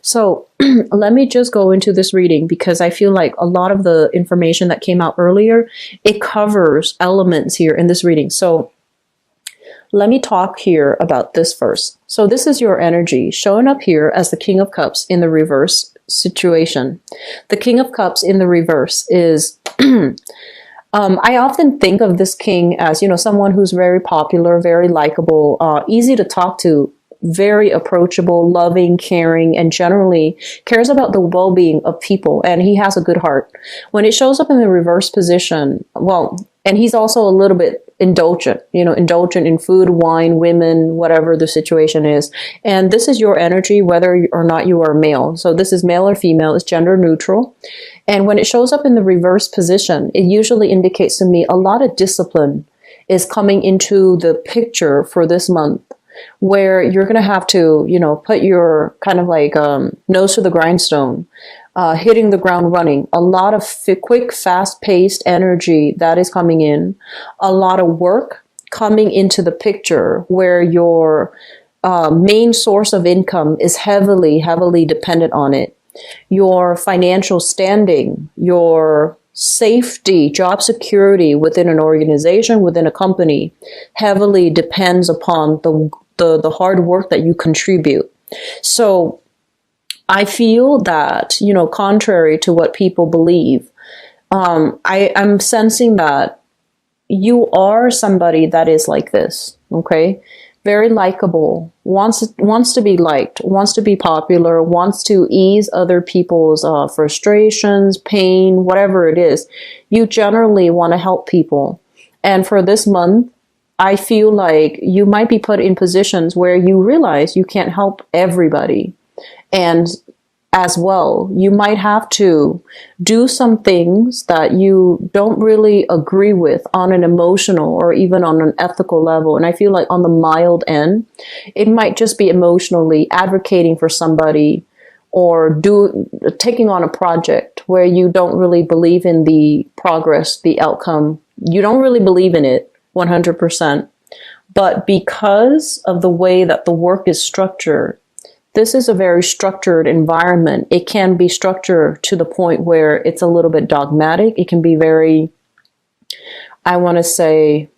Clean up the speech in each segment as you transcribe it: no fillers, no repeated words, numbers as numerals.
So let me just go into this reading because I feel like a lot of the information that came out earlier, it covers elements here in this reading. So let me talk here about this first. So this is your energy showing up here as the King of Cups in the reverse situation. The King of Cups in the reverse is, I often think of this king as, someone who's very popular, very likable, easy to talk to, very approachable, loving, caring, and generally cares about the well-being of people. And he has a good heart. When it shows up in the reverse position, and he's also a little bit indulgent in food, wine, women, whatever the situation is. And this is your energy, whether or not you are male. So this is male or female, it's gender neutral. And when it shows up in the reverse position, it usually indicates to me a lot of discipline is coming into the picture for this month, where you're going to have to, put your kind of like nose to the grindstone, hitting the ground running. A lot of quick, fast-paced energy that is coming in. A lot of work coming into the picture where your main source of income is heavily, heavily dependent on it. Your financial standing, your safety, job security within an organization, within a company, heavily depends upon the hard work that you contribute. So I feel that, contrary to what people believe, I'm sensing that you are somebody that is like this, okay? Very likable, wants to be liked, wants to be popular, wants to ease other people's frustrations, pain, whatever it is. You generally want to help people. And for this month, I feel like you might be put in positions where you realize you can't help everybody. And as well, you might have to do some things that you don't really agree with on an emotional or even on an ethical level. And I feel like on the mild end, it might just be emotionally advocating for somebody or taking on a project where you don't really believe in the progress, the outcome. You don't really believe in it 100%. But because of the way that the work is structured, this is a very structured environment. It can be structured to the point where it's a little bit dogmatic. It can be very, I want to say,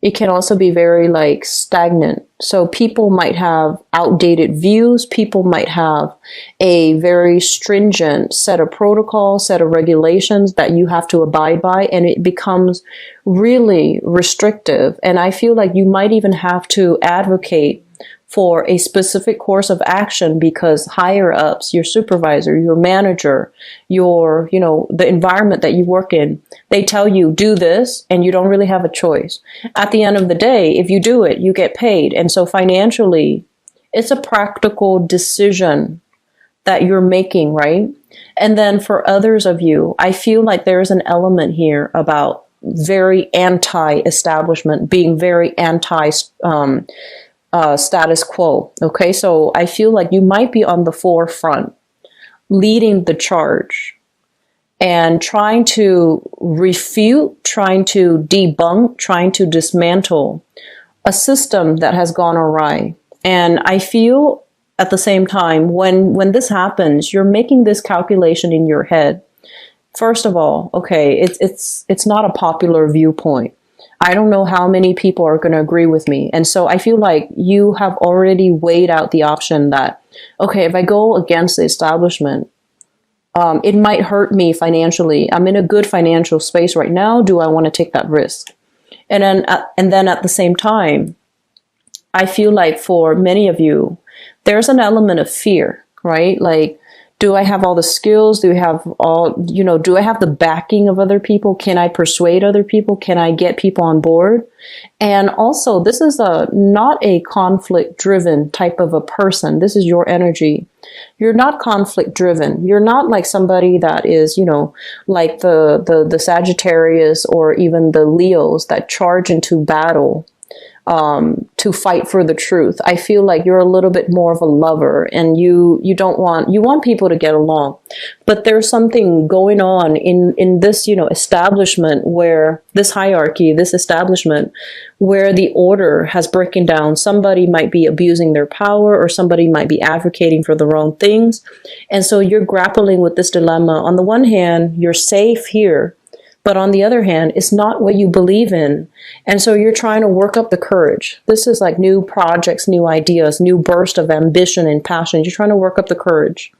it can also be very like stagnant. So people might have outdated views. People might have a very stringent set of protocols, set of regulations that you have to abide by, and it becomes really restrictive. And I feel like you might even have to advocate for a specific course of action because higher ups, your supervisor, your manager, your, the environment that you work in, they tell you do this and you don't really have a choice. At the end of the day, if you do it, you get paid. And so financially, it's a practical decision that you're making, right? And then for others of you, I feel like there's an element here about very anti-establishment, being very status quo. Okay, so I feel like you might be on the forefront, leading the charge and trying to refute, trying to debunk, trying to dismantle a system that has gone awry. And I feel at the same time, when this happens, you're making this calculation in your head. First of all, okay, it's not a popular viewpoint. I don't know how many people are going to agree with me. And so I feel like you have already weighed out the option that, okay, if I go against the establishment, it might hurt me financially. I'm in a good financial space right now. Do I want to take that risk? And then at the same time, I feel like for many of you, there's an element of fear, right? Like, do I have all the skills? Do I have do I have the backing of other people? Can I persuade other people? Can I get people on board? And also, this is not a conflict driven type of a person. This is your energy. You're not conflict driven. You're not like somebody that is, like the Sagittarius or even the Leos that charge into battle to fight for the truth. I feel like you're a little bit more of a lover, and you want people to get along, but there's something going on in this, establishment, where this hierarchy, this establishment, where the order has broken down. Somebody might be abusing their power, or somebody might be advocating for the wrong things. And so you're grappling with this dilemma. On the one hand, you're safe here, but on the other hand, it's not what you believe in. And so you're trying to work up the courage. This is like new projects, new ideas, new burst of ambition and passion. You're trying to work up the courage.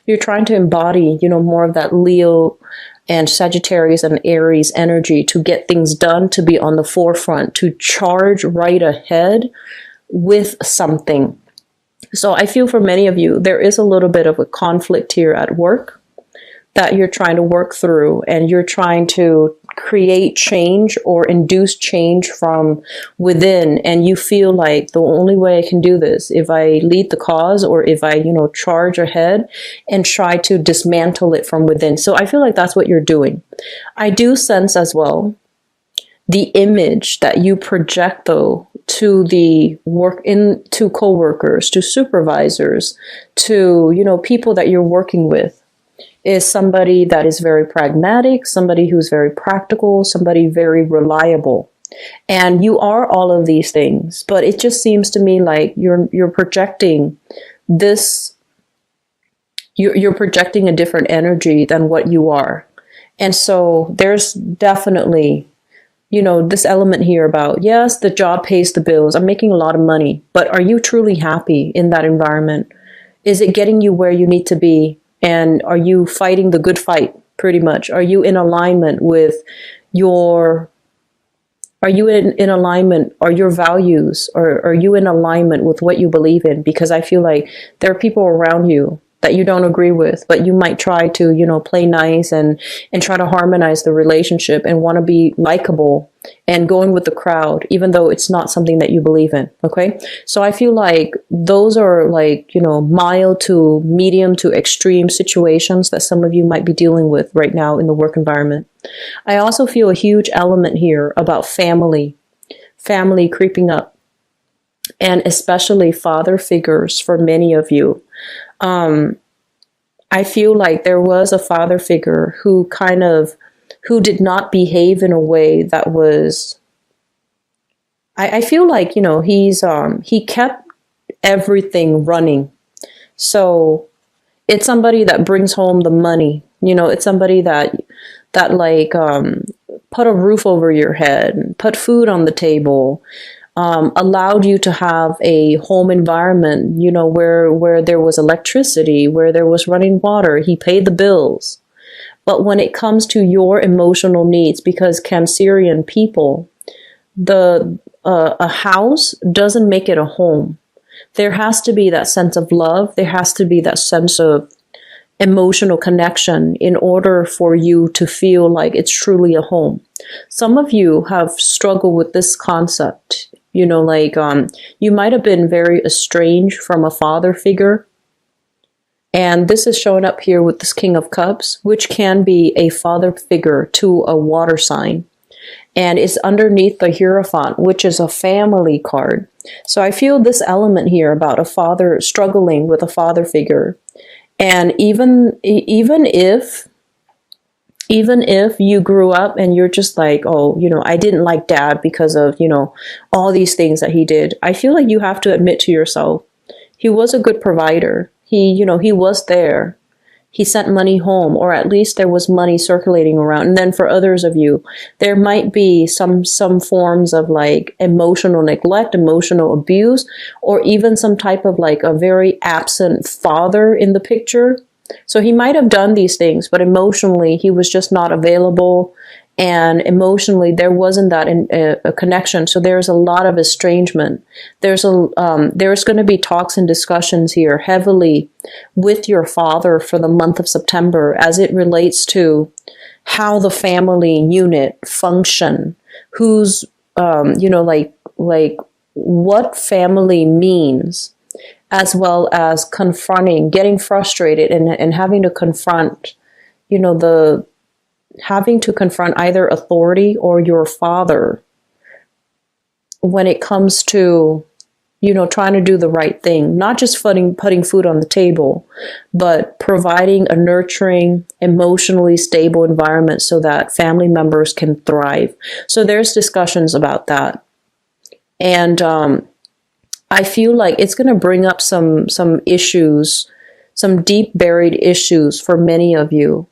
You're trying to embody, more of that Leo and Sagittarius and Aries energy to get things done, to be on the forefront, to charge right ahead with something. So I feel for many of you, there is a little bit of a conflict here at work that you're trying to work through, and you're trying to create change or induce change from within. And you feel like the only way I can do this, if I lead the cause, or if I, charge ahead and try to dismantle it from within. So I feel like that's what you're doing. I do sense as well the image that you project, though, to the to coworkers, to supervisors, to, people that you're working with, is somebody that is very pragmatic, somebody who's very practical, somebody very reliable. And you are all of these things, but it just seems to me like you're projecting this, you're projecting a different energy than what you are. And so there's definitely, this element here about, yes, the job pays the bills, I'm making a lot of money, but are you truly happy in that environment? Is it getting you where you need to be? And are you fighting the good fight, pretty much? Are you in alignment with your alignment, or your values, or are you in alignment with what you believe in? Because I feel like there are people around you that you don't agree with, but you might try to, play nice and try to harmonize the relationship and want to be likable and going with the crowd, even though it's not something that you believe in. Okay. So I feel like those are like, mild to medium to extreme situations that some of you might be dealing with right now in the work environment. I also feel a huge element here about family creeping up, and especially father figures for many of you. I feel like there was a father figure who did not behave in a way that was, I feel like, he kept everything running. So it's somebody that brings home the money, it's somebody that put a roof over your head, put food on the table, allowed you to have a home environment, where there was electricity, where there was running water. He paid the bills. But when it comes to your emotional needs, because Cancerian people, a house doesn't make it a home. There has to be that sense of love. There has to be that sense of emotional connection in order for you to feel like it's truly a home. Some of you have struggled with this concept. You might have been very estranged from a father figure. And this is showing up here with this King of Cups, which can be a father figure to a water sign. And it's underneath the Hierophant, which is a family card. So I feel this element here about a father struggling with a father figure. And even if you grew up and you're just like, oh, I didn't like dad because of, all these things that he did, I feel like you have to admit to yourself, he was a good provider. He was there. He sent money home, or at least there was money circulating around. And then for others of you, there might be some forms of like emotional neglect, emotional abuse, or even some type of like a very absent father in the picture. So he might have done these things, but emotionally he was just not available. And emotionally, there wasn't that a connection. So there's a lot of estrangement. There's going to be talks and discussions here heavily with your father for the month of September as it relates to how the family unit function, who's, like what family means, as well as confronting, getting frustrated and having to confront, having to confront either authority or your father, when it comes to, trying to do the right thing, not just putting food on the table, but providing a nurturing, emotionally stable environment so that family members can thrive. So there's discussions about that. And I feel like it's going to bring up some issues, some deep buried issues for many of you.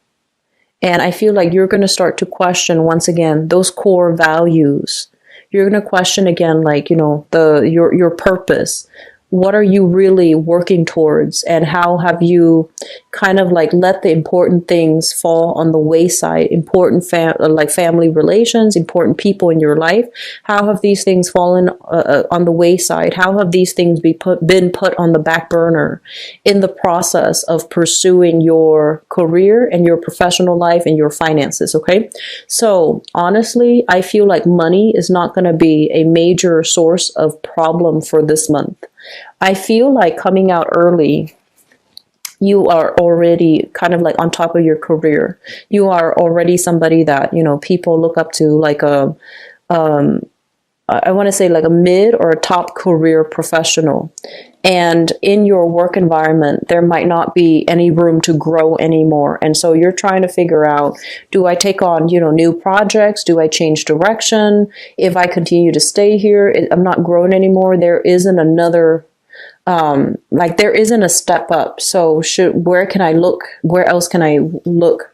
And I feel like you're going to start to question once again those core values. You're going to question again, like, your purpose. What are you really working towards? And how have you kind of like let the important things fall on the wayside? Important family relations, important people in your life. How have these things fallen on the wayside? How have these things been put on the back burner in the process of pursuing your career and your professional life and your finances? Okay. So honestly, I feel like money is not going to be a major source of problem for this month. I feel like coming out early, you are already kind of like on top of your career. You are already somebody that, people look up to, like I want to say like a mid or a top career professional. And in your work environment, there might not be any room to grow anymore. And so you're trying to figure out, do I take on, new projects? Do I change direction? If I continue to stay here, I'm not growing anymore. There isn't another, there isn't a step up. So where can I look? Where else can I look?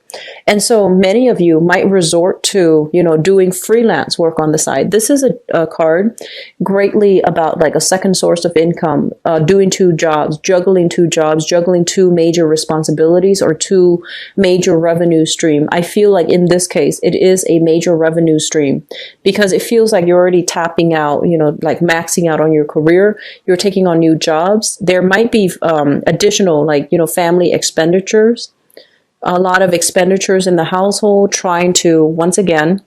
And so many of you might resort to, doing freelance work on the side. This is a card greatly about like a second source of income, doing two jobs, juggling two major responsibilities or two major revenue stream. I feel like in this case, it is a major revenue stream because it feels like you're already tapping out, like maxing out on your career. You're taking on new jobs. There might be additional family expenditures. A lot of expenditures in the household, trying to, once again,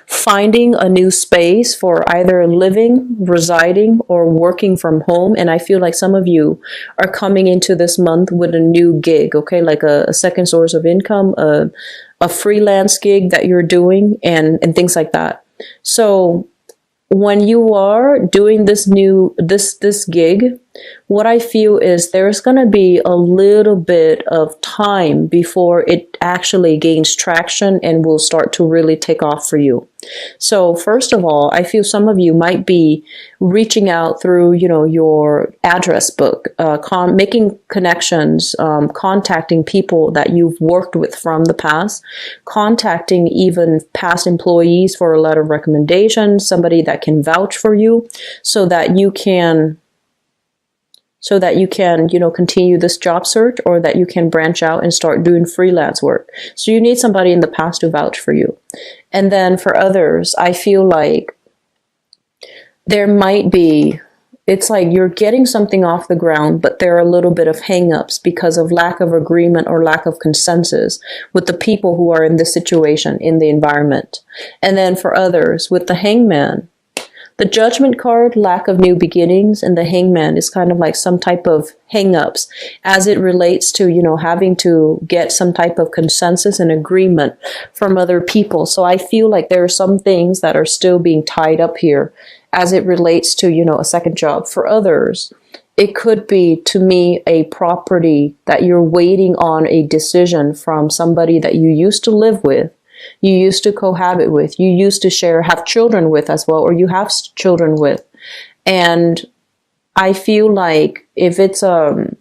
finding a new space for either living, residing, or working from home. And I feel like some of you are coming into this month with a new gig, okay? Like a second source of income, a freelance gig that you're doing, and things like that. So when you are doing this gig, what I feel is there's going to be a little bit of time before it actually gains traction and will start to really take off for you. So first of all, I feel some of you might be reaching out through, your address book, making connections, contacting people that you've worked with from the past, contacting even past employees for a letter of recommendation, somebody that can vouch for you so that you can continue this job search, or that you can branch out and start doing freelance work. So you need somebody in the past to vouch for you. And then for others, I feel like there might be, it's like you're getting something off the ground, but there are a little bit of hang-ups because of lack of agreement or lack of consensus with the people who are in this situation, in the environment. And then for others, with the Hangman, the Judgment card, lack of new beginnings, and the Hangman is kind of like some type of hang-ups as it relates to, having to get some type of consensus and agreement from other people. So I feel like there are some things that are still being tied up here as it relates to, a second job. For others, it could be, to me, a property that you're waiting on a decision from somebody that you used to live with, you used to cohabit with, you used to have children with as well, or you have children with. And I feel like if it's like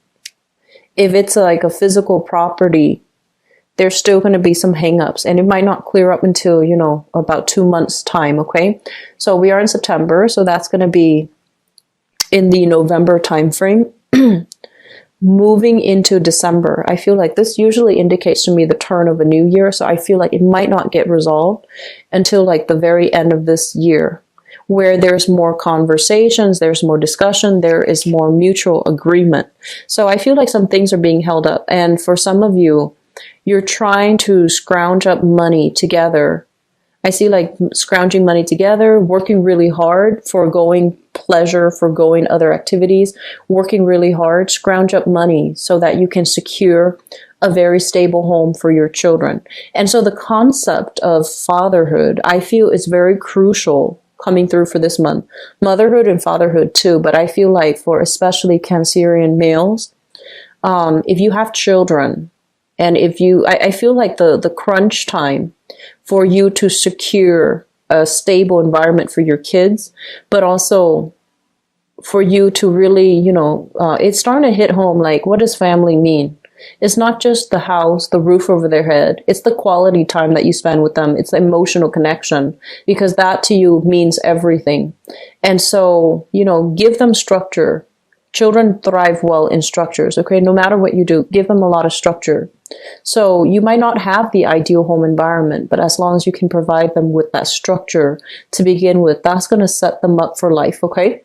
a physical property, there's still going to be some hangups, and it might not clear up until, about 2 months time. Okay. So we are in September. So that's going to be in the November timeframe. Moving into December, I feel like this usually indicates to me the turn of a new year. So I feel like it might not get resolved until like the very end of this year, where there's more conversations, there's more discussion, there is more mutual agreement. So I feel like some things are being held up. And for some of you, you're trying to scrounge up money together. I see like scrounging money together, working really hard, foregoing pleasure, foregoing other activities, working really hard, scrounge up money so that you can secure a very stable home for your children. And so the concept of fatherhood, I feel, is very crucial coming through for this month. Motherhood and fatherhood too, but I feel like for especially Cancerian males, if you have children, and if you, I feel like the crunch time for you to secure a stable environment for your kids, but also for you to really, it's starting to hit home, like, what does family mean? It's not just the house, the roof over their head. It's the quality time that you spend with them. It's the emotional connection, because that to you means everything. And so, give them structure. Children thrive well in structures, okay? No matter what you do, give them a lot of structure. So you might not have the ideal home environment, but as long as you can provide them with that structure to begin with, that's going to set them up for life, okay?